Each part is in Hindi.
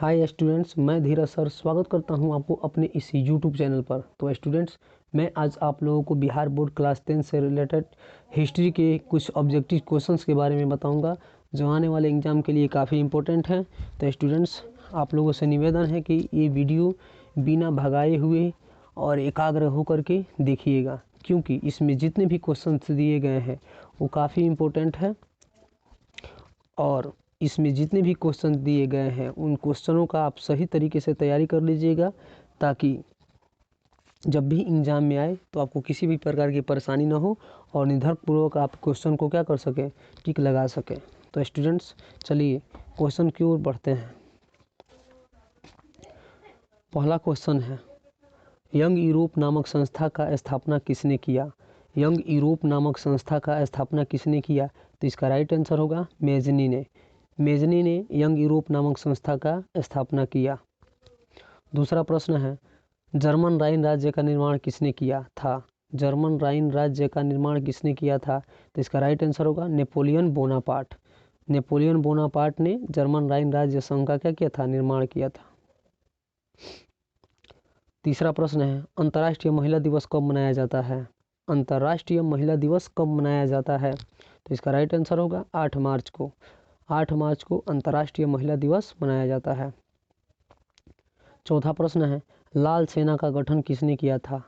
हाय स्टूडेंट्स, मैं धीरज सर स्वागत करता हूं आपको अपने इस यूट्यूब चैनल पर। तो स्टूडेंट्स, मैं आज आप लोगों को बिहार बोर्ड क्लास 10 से रिलेटेड हिस्ट्री के कुछ ऑब्जेक्टिव क्वेश्चंस के बारे में बताऊंगा जो आने वाले एग्ज़ाम के लिए काफ़ी इंपॉर्टेंट हैं। तो स्टूडेंट्स, आप लोगों से निवेदन है कि ये वीडियो बिना भगाए हुए और एकाग्र होकर के देखिएगा, क्योंकि इसमें जितने भी क्वेश्चंस दिए गए हैं वो काफ़ी इम्पोर्टेंट है और इसमें जितने भी क्वेश्चन दिए गए हैं उन क्वेश्चनों का आप सही तरीके से तैयारी कर लीजिएगा, ताकि जब भी एग्ज़ाम में आए तो आपको किसी भी प्रकार की परेशानी ना हो और निर्धारपूर्वक आप क्वेश्चन को क्या कर सकें, टिक लगा सकें। तो स्टूडेंट्स, चलिए क्वेश्चन की ओर बढ़ते हैं। पहला क्वेश्चन है, यंग यूरोप नामक संस्था का स्थापना किसने किया? यंग यूरोप नामक संस्था का स्थापना किसने किया? तो इसका राइट आंसर होगा मेजनी ने। मेजनी ने यंग यूरोप नामक संस्था का स्थापना किया। दूसरा प्रश्न है, जर्मन राइन राज्य का निर्माण किसने किया था? जर्मन राइन राज्य का निर्माण किसने किया था? तो इसका राइट आंसर होगा नेपोलियन बोनापार्ट। नेपोलियन बोनापार्ट ने जर्मन राइन राज्य संघ का क्या किया था? निर्माण किया था। तीसरा प्रश्न है, अंतर्राष्ट्रीय महिला दिवस कब मनाया जाता है? अंतर्राष्ट्रीय महिला दिवस कब मनाया जाता है? तो इसका राइट आंसर होगा 8 मार्च को। 8 मार्च को अंतर्राष्ट्रीय महिला दिवस मनाया जाता है। चौथा प्रश्न है, लाल सेना का गठन किसने किया था?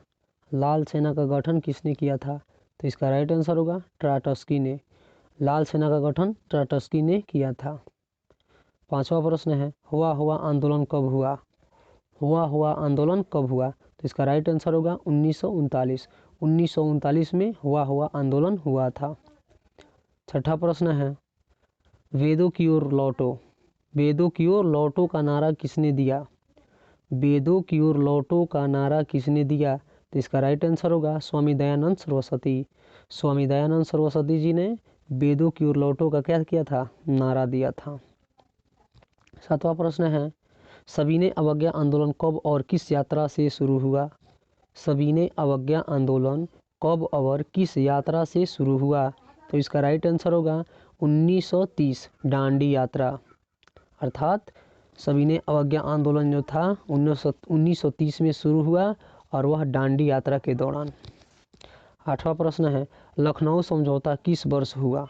लाल सेना का गठन किसने किया था? तो इसका राइट आंसर होगा ट्राटस्की ने। लाल सेना का गठन ट्राटस्की ने किया था। पांचवा प्रश्न है, हुआ हुआ आंदोलन कब हुआ? हुआ हुआ आंदोलन कब हुआ? तो इसका राइट आंसर होगा 1939। 1939 में हुआ हुआ आंदोलन हुआ था। छठा प्रश्न है, वेदों की ओर लौटो। वेदों की ओर लौटो का नारा किसने दिया? वेदों की ओर लौटो का नारा किसने दिया? तो इसका राइट आंसर होगा स्वामी दयानंद सरस्वती। स्वामी दयानंद सरस्वती जी ने वेदों की ओर लौटो का क्या किया था? नारा दिया था। सातवां प्रश्न है, सविनय अवज्ञा आंदोलन कब और किस यात्रा से शुरू हुआ? सविनय अवज्ञा आंदोलन कब और किस यात्रा से शुरू हुआ? तो इसका राइट आंसर होगा 1930 डांडी यात्रा। अर्थात सविनय अवज्ञा आंदोलन जो था 1930 में शुरू हुआ और वह डांडी यात्रा के दौरान। आठवां प्रश्न है, लखनऊ समझौता किस वर्ष हुआ?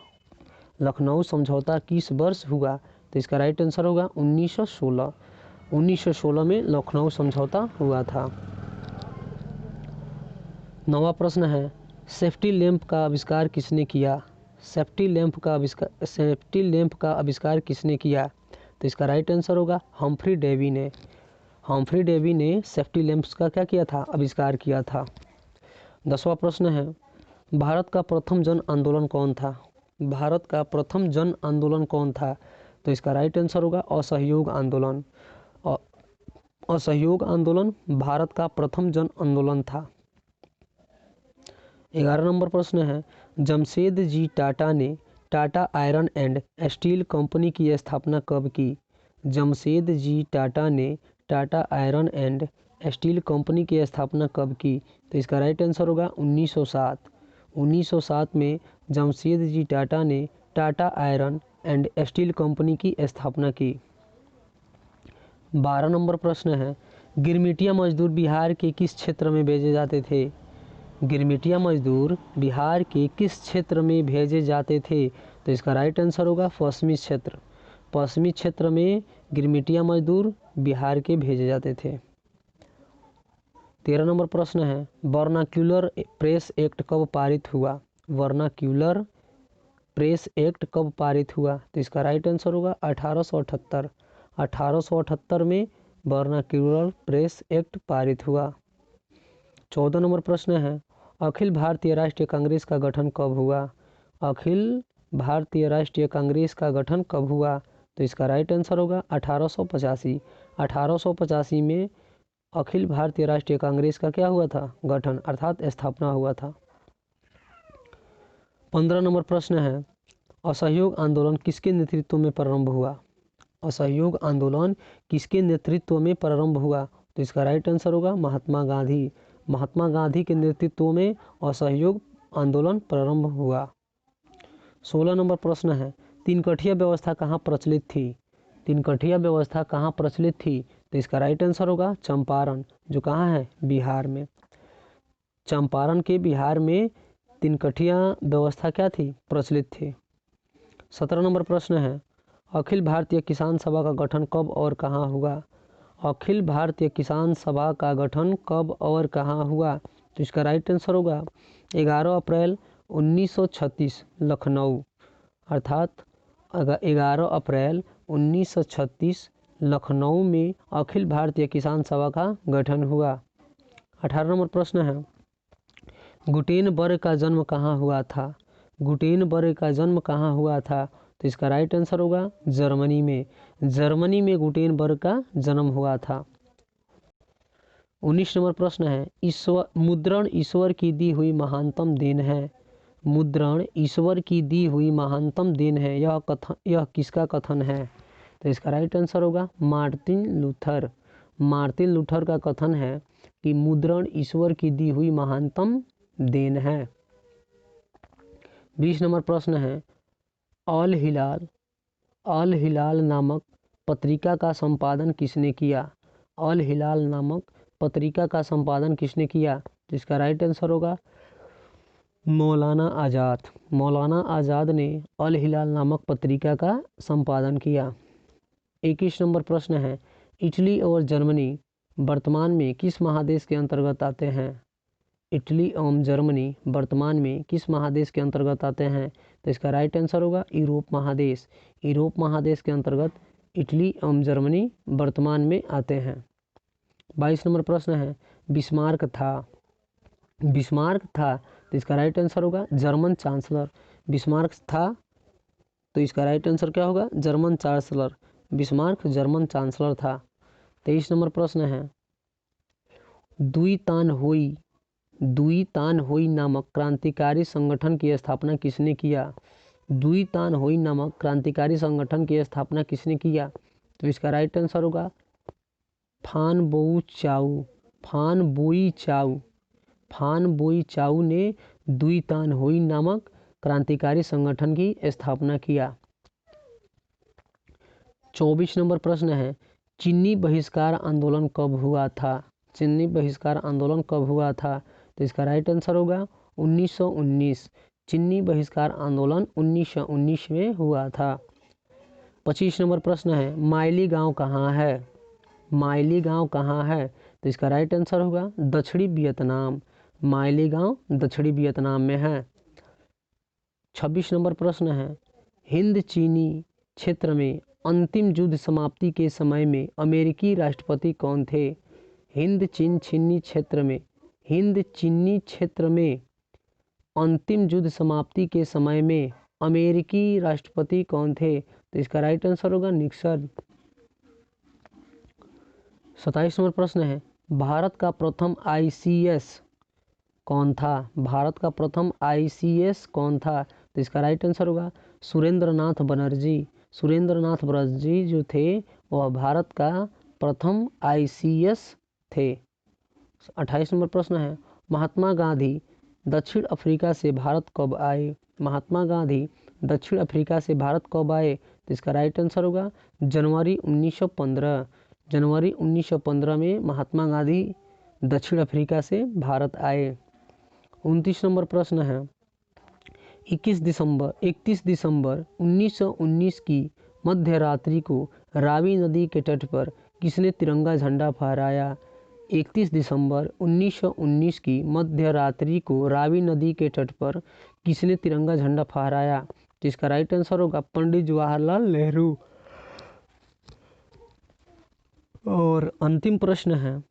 लखनऊ समझौता किस वर्ष हुआ? तो इसका राइट आंसर होगा 1916। 1916 में लखनऊ समझौता हुआ था। नौवां प्रश्न है, सेफ्टी लैंप का आविष्कार किसने किया? सेफ्टी लैंप का आविष्कार किसने किया? तो इसका राइट आंसर होगा हम्फ्री डेवी ने। हम्फ्री डेवी ने सेफ्टी लैंप्स का क्या किया था? आविष्कार किया था। 10वां प्रश्न है, भारत का प्रथम जन आंदोलन कौन था? भारत का प्रथम जन आंदोलन कौन था? तो इसका राइट आंसर होगा असहयोग आंदोलन। असहयोग आंदोलन भारत का प्रथम जन आंदोलन था। 11 नंबर प्रश्न है, जमशेद जी टाटा ने Tata iron and steel company की स्थापना कब की? जमशेद जी टाटा ने Tata iron and steel company की स्थापना कब की? तो इसका राइट आंसर होगा 1907। 1907 में जमशेद जी टाटा ने Tata iron and steel company की स्थापना की। 12 नंबर प्रश्न है, गिरमिटिया मजदूर बिहार के किस क्षेत्र में भेजे जाते थे? गिरमिटिया मजदूर बिहार के किस क्षेत्र में भेजे जाते थे? तो इसका राइट आंसर होगा पश्चिमी क्षेत्र। पश्चिमी क्षेत्र में गिरमिटिया मजदूर बिहार के भेजे जाते थे। 13 नंबर प्रश्न है, वर्नाक्यूलर प्रेस एक्ट कब पारित हुआ? वर्नाक्यूलर प्रेस एक्ट कब पारित हुआ? तो इसका राइट आंसर होगा 1878। 1878 में वर्नाक्यूलर प्रेस एक्ट पारित हुआ। 14 नंबर प्रश्न है, अखिल भारतीय राष्ट्रीय कांग्रेस का गठन कब हुआ? अखिल भारतीय राष्ट्रीय कांग्रेस का गठन कब हुआ? तो इसका राइट आंसर होगा 1885। 1885 में अखिल भारतीय राष्ट्रीय कांग्रेस का क्या हुआ था? गठन अर्थात स्थापना हुआ था। 15 नंबर प्रश्न है, असहयोग आंदोलन किसके नेतृत्व में प्रारंभ हुआ? असहयोग आंदोलन किसके नेतृत्व में प्रारंभ हुआ? तो इसका राइट आंसर होगा महात्मा गांधी। महात्मा गांधी के नेतृत्व में असहयोग आंदोलन प्रारंभ हुआ। 16 नंबर प्रश्न है, तीन कठिया व्यवस्था कहाँ प्रचलित थी? तिनकठिया व्यवस्था कहाँ प्रचलित थी? तो इसका राइट आंसर होगा चंपारण, जो कहाँ है? बिहार में। चंपारण के बिहार में तिनकठिया व्यवस्था क्या थी? प्रचलित थी। 17 नंबर प्रश्न है, अखिल भारतीय किसान सभा का गठन कब और कहाँ हुआ? अखिल भारतीय किसान सभा का गठन कब और कहाँ हुआ? तो इसका राइट आंसर होगा 11 अप्रैल 1936 लखनऊ, अर्थात 11 अप्रैल 1936 लखनऊ में अखिल भारतीय किसान सभा का गठन हुआ। 18 नंबर प्रश्न है, गुटेनबर्ग का जन्म कहाँ हुआ था? गुटेनबर्ग का जन्म कहाँ हुआ था? तो इसका राइट आंसर होगा जर्मनी में। जर्मनी में गुटेनबर्ग का जन्म हुआ था। 19 नंबर प्रश्न है, मुद्रण ईश्वर की दी हुई महानतम देन है। मुद्रण ईश्वर की दी हुई महानतम देन है, यह किसका कथन है? तो इसका राइट आंसर होगा मार्टिन लूथर। मार्टिन लूथर का कथन है कि मुद्रण ईश्वर की दी हुई महानतम देन है। 20 नंबर प्रश्न है, अल हिलाल नामक पत्रिका का संपादन किसने किया? अल हिलाल नामक पत्रिका का संपादन किसने किया? तो इसका राइट आंसर होगा मौलाना आज़ाद। मौलाना आज़ाद ने अल हिलाल नामक पत्रिका का संपादन किया। 21 नंबर प्रश्न है, इटली और जर्मनी वर्तमान में किस महादेश के अंतर्गत आते हैं? इटली एवं जर्मनी वर्तमान में किस महादेश के अंतर्गत आते हैं? तो इसका राइट आंसर होगा यूरोप महादेश। यूरोप महादेश के अंतर्गत इटली एवं जर्मनी वर्तमान में आते हैं। 22 नंबर प्रश्न है, बिस्मार्क था तो इसका राइट आंसर होगा जर्मन चांसलर। बिस्मार्क था तो इसका राइट आंसर क्या होगा? German chancellor. Bismarck German chancellor था। 23 नंबर प्रश्न है, दुई तान होई नामक क्रांतिकारी संगठन की स्थापना किसने किया? दुई तान होई नामक क्रांतिकारी संगठन की स्थापना किसने किया? तो इसका राइट आंसर होगा फान बोई चाउ ने दुई तान होई नामक क्रांतिकारी संगठन की स्थापना किया। 24 नंबर प्रश्न है, चीनी बहिष्कार आंदोलन कब हुआ था? चीनी बहिष्कार आंदोलन कब हुआ था? तो इसका राइट आंसर होगा 1919। चीनी बहिष्कार आंदोलन 1919 में हुआ था। 25 नंबर प्रश्न है, माइली गांव कहाँ है? माइली गांव कहाँ है? तो इसका राइट आंसर होगा दक्षिणी वियतनाम। माइली गांव दक्षिणी वियतनाम में है। 26 नंबर प्रश्न है, हिंद चीनी क्षेत्र में अंतिम युद्ध समाप्ति के समय में अमेरिकी राष्ट्रपति कौन थे? हिंद चीनी क्षेत्र में अंतिम युद्ध समाप्ति के समय में अमेरिकी राष्ट्रपति कौन थे? तो इसका राइट आंसर होगा निक्सन। 27 नंबर प्रश्न है, भारत का प्रथम ICS कौन था? भारत का प्रथम ICS कौन था? तो इसका राइट आंसर होगा सुरेंद्र नाथ बनर्जी। सुरेंद्र नाथ बनर्जी जो थे वह भारत का प्रथम ICS थे। 28 नंबर प्रश्न है, महात्मा गांधी दक्षिण अफ्रीका से भारत कब आए? महात्मा गांधी दक्षिण अफ्रीका से भारत कब आए? तो इसका राइट आंसर होगा जनवरी 1915। जनवरी 1915 में महात्मा गांधी दक्षिण अफ्रीका से भारत आए। 29 नंबर प्रश्न है, 31 दिसंबर 1919 की मध्य रात्रि को रावी नदी के तट पर किसने तिरंगा झंडा फहराया? 31 दिसंबर 1919 की मध्य रात्रि को रावी नदी के तट पर किसने तिरंगा झंडा फहराया? जिसका राइट आंसर होगा पंडित जवाहरलाल नेहरू। और अंतिम प्रश्न है,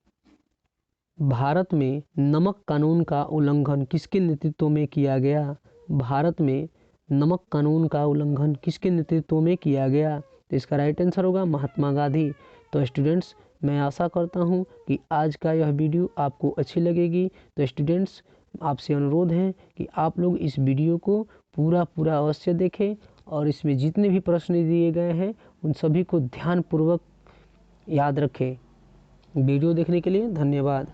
भारत में नमक कानून का उल्लंघन किसके नेतृत्व में किया गया? भारत में नमक कानून का उल्लंघन किसके नेतृत्व में किया गया? तो इसका राइट आंसर होगा महात्मा गांधी। तो स्टूडेंट्स, मैं आशा करता हूं कि आज का यह वीडियो आपको अच्छी लगेगी। तो स्टूडेंट्स, आपसे अनुरोध है कि आप लोग इस वीडियो को पूरा अवश्य देखें और इसमें जितने भी प्रश्न दिए गए हैं उन सभी को ध्यानपूर्वक याद रखें। वीडियो देखने के लिए धन्यवाद।